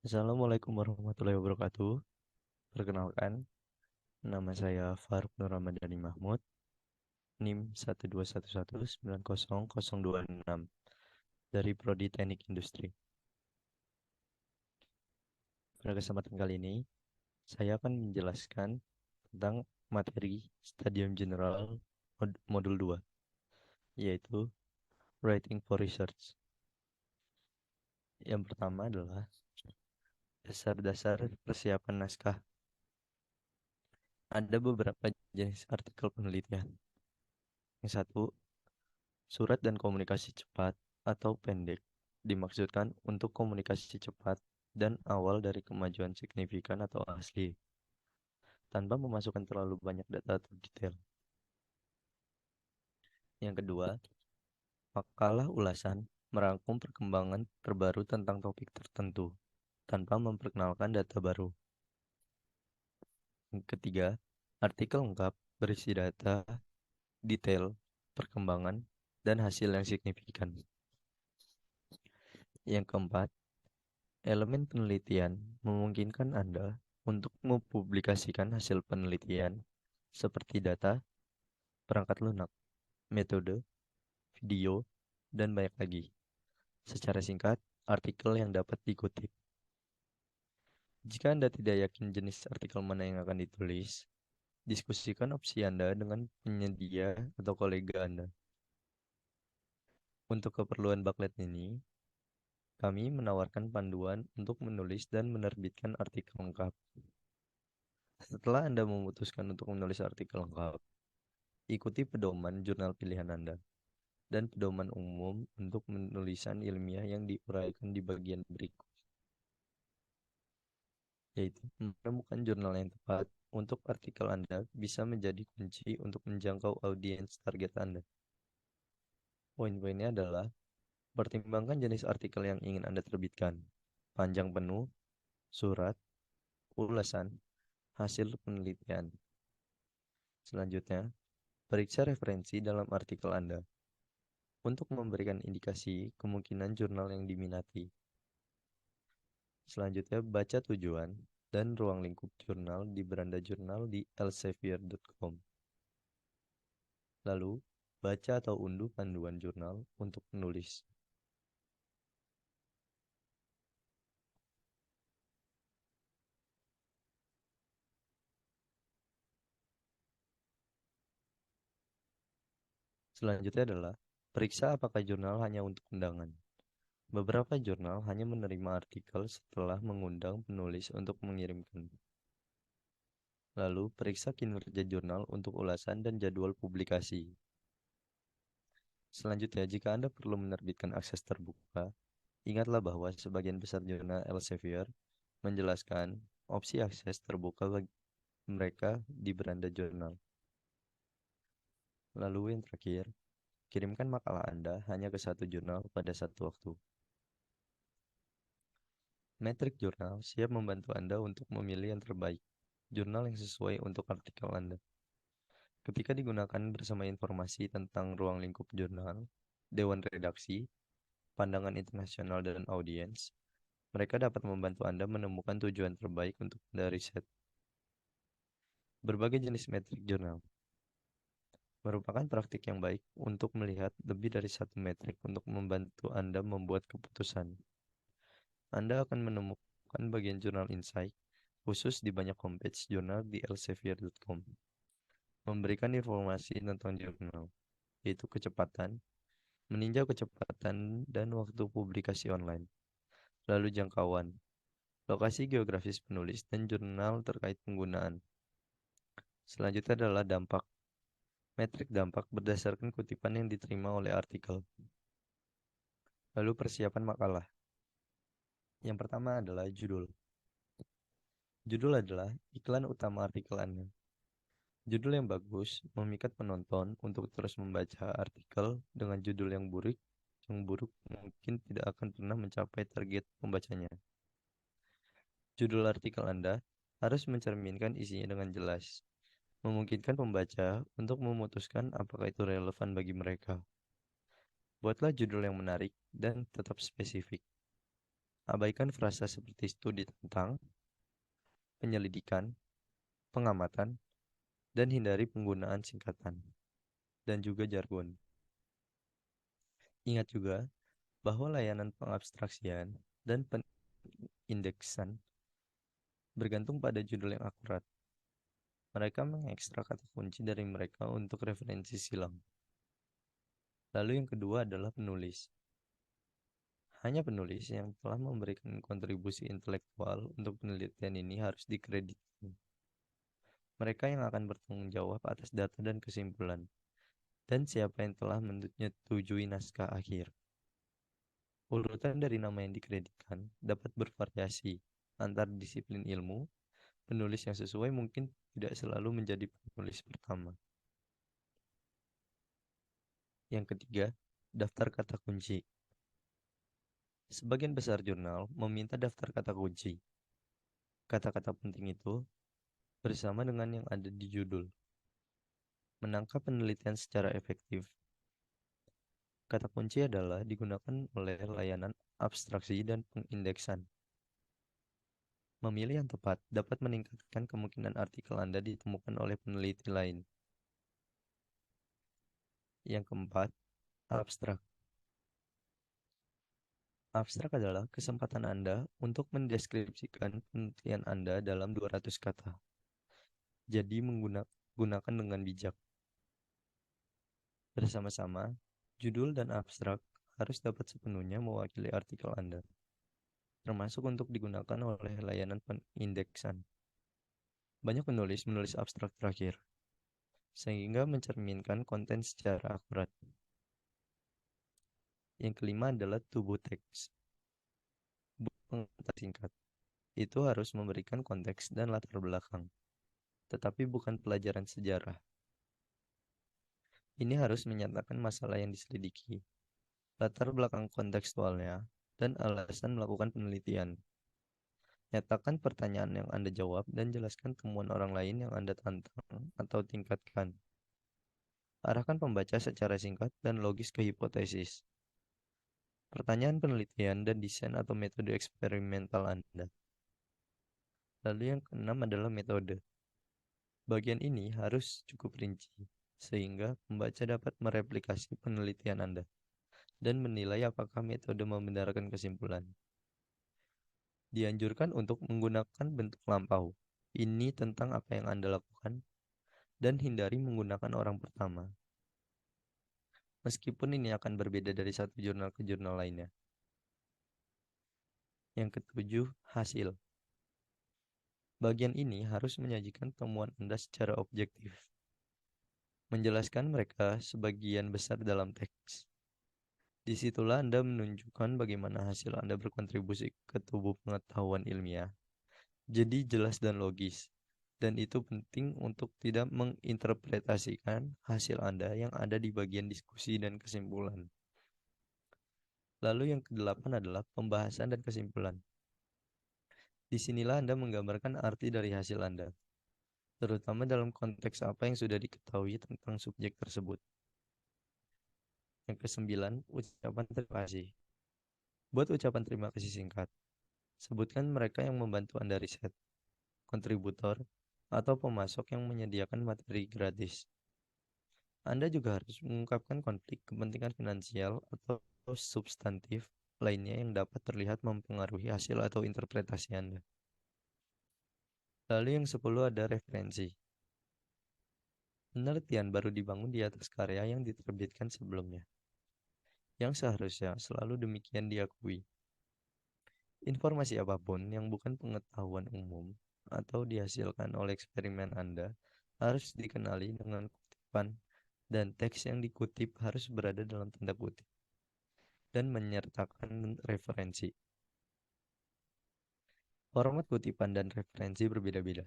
Assalamualaikum warahmatullahi wabarakatuh. Perkenalkan, nama saya Faruk Nur Ramadhani Mahmud, NIM 121190026 dari Prodi Teknik Industri. Pada kesempatan kali ini, saya akan menjelaskan tentang materi Stadium General Modul 2, yaitu Writing for Research. Yang pertama adalah dasar-dasar persiapan naskah. Ada beberapa jenis artikel penelitian. Yang satu, surat dan komunikasi cepat atau pendek dimaksudkan untuk komunikasi cepat dan awal dari kemajuan signifikan atau asli, tanpa memasukkan terlalu banyak data atau detail. Yang kedua, makalah ulasan merangkum perkembangan terbaru tentang topik tertentu, tanpa memperkenalkan data baru. Yang ketiga, artikel lengkap berisi data, detail, perkembangan, dan hasil yang signifikan. Yang keempat, elemen penelitian memungkinkan Anda untuk mempublikasikan hasil penelitian seperti data, perangkat lunak, metode, video, dan banyak lagi. Secara singkat, artikel yang dapat dikutip. Jika Anda tidak yakin jenis artikel mana yang akan ditulis, diskusikan opsi Anda dengan penyedia atau kolega Anda. Untuk keperluan Baklet ini, kami menawarkan panduan untuk menulis dan menerbitkan artikel lengkap. Setelah Anda memutuskan untuk menulis artikel lengkap, ikuti pedoman jurnal pilihan Anda dan pedoman umum untuk penulisan ilmiah yang diuraikan di bagian berikut, yaitu menemukan jurnal yang tepat untuk artikel Anda bisa menjadi kunci untuk menjangkau audiens target Anda. Poin-poinnya adalah pertimbangkan jenis artikel yang ingin Anda terbitkan, panjang penuh, surat, ulasan, hasil penelitian. Selanjutnya, periksa referensi dalam artikel Anda untuk memberikan indikasi kemungkinan jurnal yang diminati. Selanjutnya, baca tujuan dan ruang lingkup jurnal di beranda jurnal di elsevier.com. Lalu, baca atau unduh panduan jurnal untuk penulis. Selanjutnya adalah, periksa apakah jurnal hanya untuk undangan. Beberapa jurnal hanya menerima artikel setelah mengundang penulis untuk mengirimkan. Lalu, periksa kinerja jurnal untuk ulasan dan jadwal publikasi. Selanjutnya, jika Anda perlu menerbitkan akses terbuka, ingatlah bahwa sebagian besar jurnal Elsevier menjelaskan opsi akses terbuka bagi mereka di beranda jurnal. Lalu yang terakhir, kirimkan makalah Anda hanya ke satu jurnal pada satu waktu. Metrik jurnal siap membantu Anda untuk memilih yang terbaik, jurnal yang sesuai untuk artikel Anda. Ketika digunakan bersama informasi tentang ruang lingkup jurnal, dewan redaksi, pandangan internasional dan audiens, mereka dapat membantu Anda menemukan tujuan terbaik untuk Anda riset. Berbagai jenis metrik jurnal merupakan praktik yang baik untuk melihat lebih dari satu metrik untuk membantu Anda membuat keputusan. Anda akan menemukan bagian jurnal insight khusus di banyak homepage jurnal di elsevier.com, memberikan informasi tentang jurnal, yaitu kecepatan, meninjau kecepatan dan waktu publikasi online, lalu jangkauan, lokasi geografis penulis, dan jurnal terkait penggunaan. Selanjutnya adalah dampak. Metrik dampak berdasarkan kutipan yang diterima oleh artikel. Lalu persiapan makalah. Yang pertama adalah judul. Judul adalah iklan utama artikel Anda. Judul yang bagus memikat penonton untuk terus membaca artikel. Dengan judul yang buruk mungkin tidak akan pernah mencapai target pembacanya. Judul artikel Anda harus mencerminkan isinya dengan jelas, memungkinkan pembaca untuk memutuskan apakah itu relevan bagi mereka. Buatlah judul yang menarik dan tetap spesifik. Abaikan frasa seperti studi tentang, penyelidikan, pengamatan, dan hindari penggunaan singkatan dan juga jargon. Ingat juga bahwa layanan pengabstraksian dan penindeksan bergantung pada judul yang akurat. Mereka mengekstrak kata kunci dari mereka untuk referensi silang. Lalu yang kedua adalah penulis. Hanya penulis yang telah memberikan kontribusi intelektual untuk penelitian ini harus dikreditkan. Mereka yang akan bertanggung jawab atas data dan kesimpulan, dan siapa yang telah menyetujui naskah akhir. Urutan dari nama yang dikreditkan dapat bervariasi antar disiplin ilmu. Penulis yang sesuai mungkin tidak selalu menjadi penulis pertama. Yang ketiga, daftar kata kunci. Sebagian besar jurnal meminta daftar kata kunci. Kata-kata penting itu bersama dengan yang ada di judul. Menangkap penelitian secara efektif. Kata kunci adalah digunakan oleh layanan abstraksi dan pengindeksan. Memilih yang tepat dapat meningkatkan kemungkinan artikel Anda ditemukan oleh peneliti lain. Yang keempat, abstrak. Abstrak adalah kesempatan Anda untuk mendeskripsikan penelitian Anda dalam 200 kata. Jadi gunakan dengan bijak. Bersama-sama, judul dan abstrak harus dapat sepenuhnya mewakili artikel Anda, termasuk untuk digunakan oleh layanan pengindeksan. Banyak penulis menulis abstrak terakhir, sehingga mencerminkan konten secara akurat. Yang kelima adalah tubuh teks. Pengantar singkat. Itu harus memberikan konteks dan latar belakang, tetapi bukan pelajaran sejarah. Ini harus menyatakan masalah yang diselidiki, latar belakang kontekstualnya, dan alasan melakukan penelitian. Nyatakan pertanyaan yang Anda jawab dan jelaskan temuan orang lain yang Anda tantang atau tingkatkan. Arahkan pembaca secara singkat dan logis ke hipotesis, pertanyaan penelitian, dan desain atau metode eksperimental Anda. Lalu yang keenam adalah metode. Bagian ini harus cukup rinci, sehingga pembaca dapat mereplikasi penelitian Anda dan menilai apakah metode membenarkan kesimpulan. Dianjurkan untuk menggunakan bentuk lampau. Ini tentang apa yang Anda lakukan, dan hindari menggunakan orang pertama. Meskipun ini akan berbeda dari satu jurnal ke jurnal lainnya. Yang ketujuh, hasil. Bagian ini harus menyajikan temuan Anda secara objektif. Menjelaskan mereka sebagian besar dalam teks. Disitulah Anda menunjukkan bagaimana hasil Anda berkontribusi ke tubuh pengetahuan ilmiah. Jadi jelas dan logis. Dan itu penting untuk tidak menginterpretasikan hasil Anda yang ada di bagian diskusi dan kesimpulan. Lalu yang kedelapan adalah pembahasan dan kesimpulan. Disinilah Anda menggambarkan arti dari hasil Anda, terutama dalam konteks apa yang sudah diketahui tentang subjek tersebut. Yang kesembilan, ucapan terima kasih. Buat ucapan terima kasih singkat. Sebutkan mereka yang membantu Anda riset, kontributor, atau pemasok yang menyediakan materi gratis. Anda juga harus mengungkapkan konflik kepentingan finansial atau substantif lainnya yang dapat terlihat mempengaruhi hasil atau interpretasi Anda. Lalu yang 10 ada referensi. Penelitian baru dibangun di atas karya yang diterbitkan sebelumnya, yang seharusnya selalu demikian diakui. Informasi apapun yang bukan pengetahuan umum atau dihasilkan oleh eksperimen Anda harus dikenali dengan kutipan, dan teks yang dikutip harus berada dalam tanda kutip dan menyertakan referensi. Format kutipan dan referensi berbeda-beda.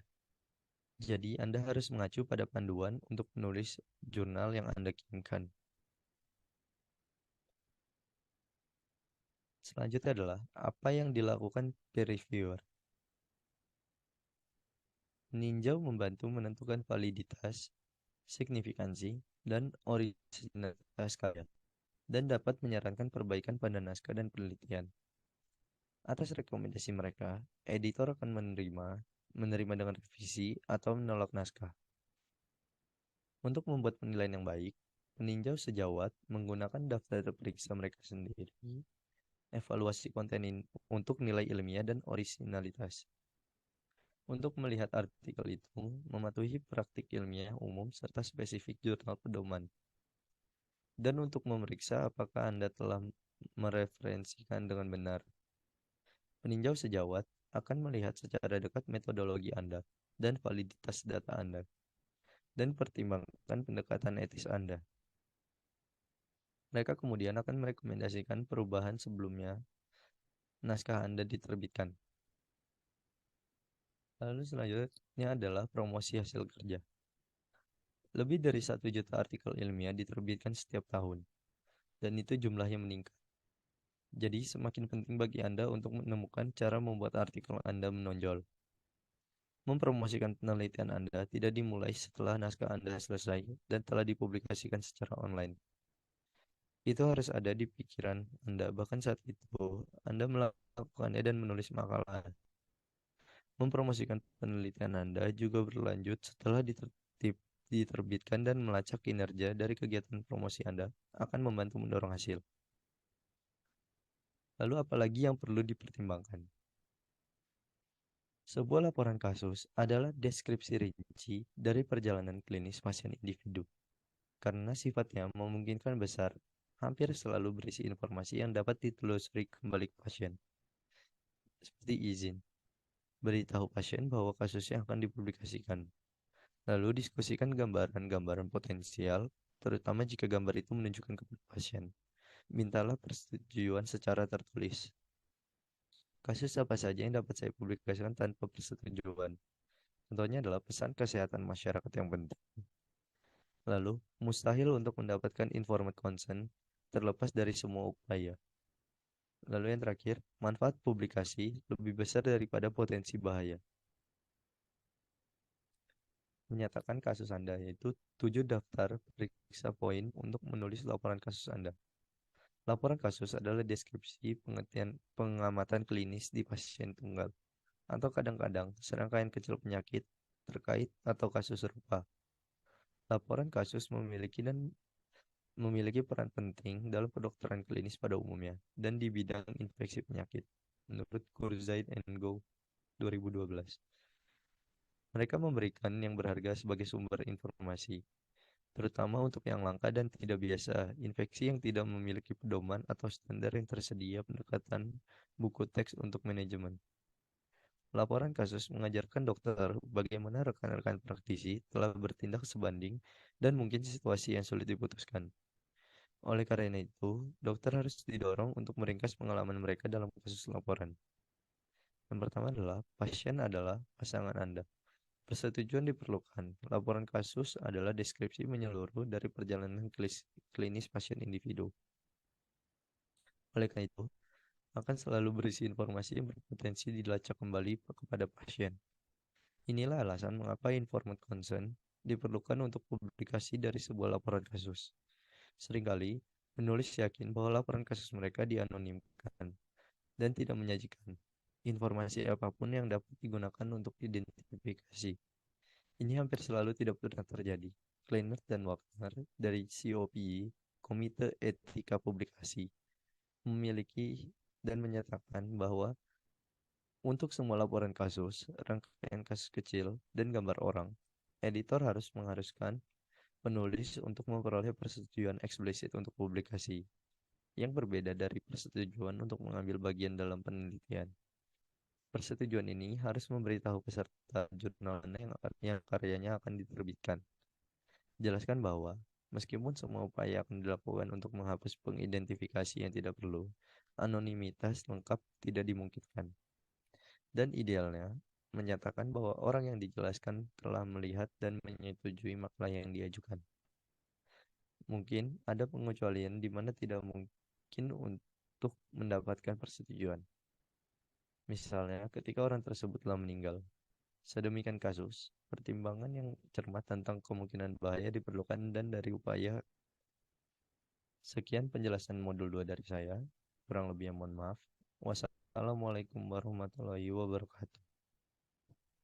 Jadi, Anda harus mengacu pada panduan untuk menulis jurnal yang Anda kirimkan. Selanjutnya adalah apa yang dilakukan peer reviewer. Meninjau membantu menentukan validitas, signifikansi, dan originalitas karya, dan dapat menyarankan perbaikan pada naskah dan penelitian. Atas rekomendasi mereka, editor akan menerima dengan revisi atau menolak naskah. Untuk membuat penilaian yang baik, peninjau sejawat menggunakan daftar periksa mereka sendiri, evaluasi konten untuk nilai ilmiah dan orisinalitas. Untuk melihat artikel itu, mematuhi praktik ilmiah umum serta spesifik jurnal pedoman. Dan untuk memeriksa apakah Anda telah mereferensikan dengan benar. Peninjau sejawat akan melihat secara dekat metodologi Anda dan validitas data Anda, dan pertimbangkan pendekatan etis Anda. Mereka kemudian akan merekomendasikan perubahan sebelumnya naskah Anda diterbitkan. Lalu selanjutnya adalah promosi hasil kerja. Lebih dari 1 juta artikel ilmiah diterbitkan setiap tahun, dan itu jumlahnya meningkat. Jadi semakin penting bagi Anda untuk menemukan cara membuat artikel Anda menonjol. Mempromosikan penelitian Anda tidak dimulai setelah naskah Anda selesai dan telah dipublikasikan secara online. Itu harus ada di pikiran Anda bahkan saat itu Anda melakukannya dan menulis makalah. Mempromosikan penelitian Anda juga berlanjut setelah diterbitkan, dan melacak kinerja dari kegiatan promosi Anda akan membantu mendorong hasil. Lalu apalagi yang perlu dipertimbangkan? Sebuah laporan kasus adalah deskripsi rinci dari perjalanan klinis pasien individu. Karena sifatnya memungkinkan besar, hampir selalu berisi informasi yang dapat ditelusuri kembali ke pasien. Seperti izin, beritahu pasien bahwa kasusnya akan dipublikasikan. Lalu diskusikan gambaran-gambaran potensial, terutama jika gambar itu menunjukkan kepada pasien. Mintalah persetujuan secara tertulis. Kasus apa saja yang dapat saya publikasikan tanpa persetujuan? Contohnya adalah pesan kesehatan masyarakat yang penting. Lalu, mustahil untuk mendapatkan informed consent terlepas dari semua upaya. Lalu yang terakhir, manfaat publikasi lebih besar daripada potensi bahaya. Menyatakan kasus Anda, yaitu 7 daftar periksa poin untuk menulis laporan kasus Anda. Laporan kasus adalah deskripsi pengamatan klinis di pasien tunggal, atau kadang-kadang serangkaian kecil penyakit terkait atau kasus serupa. Laporan kasus memiliki peran penting dalam kedokteran klinis pada umumnya dan di bidang infeksi penyakit, menurut Kurzait and Go 2012. Mereka memberikan yang berharga sebagai sumber informasi, terutama untuk yang langka dan tidak biasa, infeksi yang tidak memiliki pedoman atau standar yang tersedia, pendekatan buku teks untuk manajemen. Laporan kasus mengajarkan dokter bagaimana rekan-rekan praktisi telah bertindak sebanding dan mungkin situasi yang sulit diputuskan. Oleh karena itu, dokter harus didorong untuk meringkas pengalaman mereka dalam kasus laporan. Yang pertama adalah, pasien adalah pasangan Anda. Persetujuan diperlukan. Laporan kasus adalah deskripsi menyeluruh dari perjalanan klinis pasien individu. Oleh karena itu, akan selalu berisi informasi yang berpotensi dilacak kembali kepada pasien. Inilah alasan mengapa informed consent diperlukan untuk publikasi dari sebuah laporan kasus. Seringkali, penulis yakin bahwa laporan kasus mereka dianonimkan dan tidak menyajikan informasi apapun yang dapat digunakan untuk identifikasi. Ini hampir selalu tidak pernah terjadi. Kleiner dan Wagner dari COPE, Komite Etika Publikasi, memiliki dan menyatakan bahwa untuk semua laporan kasus, rangkaian kasus kecil, dan gambar orang, editor harus mengharuskan penulis untuk memperoleh persetujuan eksplisit untuk publikasi, yang berbeda dari persetujuan untuk mengambil bagian dalam penelitian. Persetujuan ini harus memberitahu peserta jurnal yang karyanya akan diterbitkan. Jelaskan bahwa meskipun semua upaya akan dilakukan untuk menghapus pengidentifikasi yang tidak perlu, anonimitas lengkap tidak dimungkinkan. Dan idealnya, menyatakan bahwa orang yang dijelaskan telah melihat dan menyetujui makalah yang diajukan. Mungkin ada pengecualian di mana tidak mungkin untuk mendapatkan persetujuan. Misalnya, ketika orang tersebut telah meninggal. Sedemikian kasus, pertimbangan yang cermat tentang kemungkinan bahaya diperlukan dan dari upaya. Sekian penjelasan modul 2 dari saya. Kurang lebihnya mohon maaf. Wassalamualaikum. Assalamualaikum warahmatullahi wabarakatuh.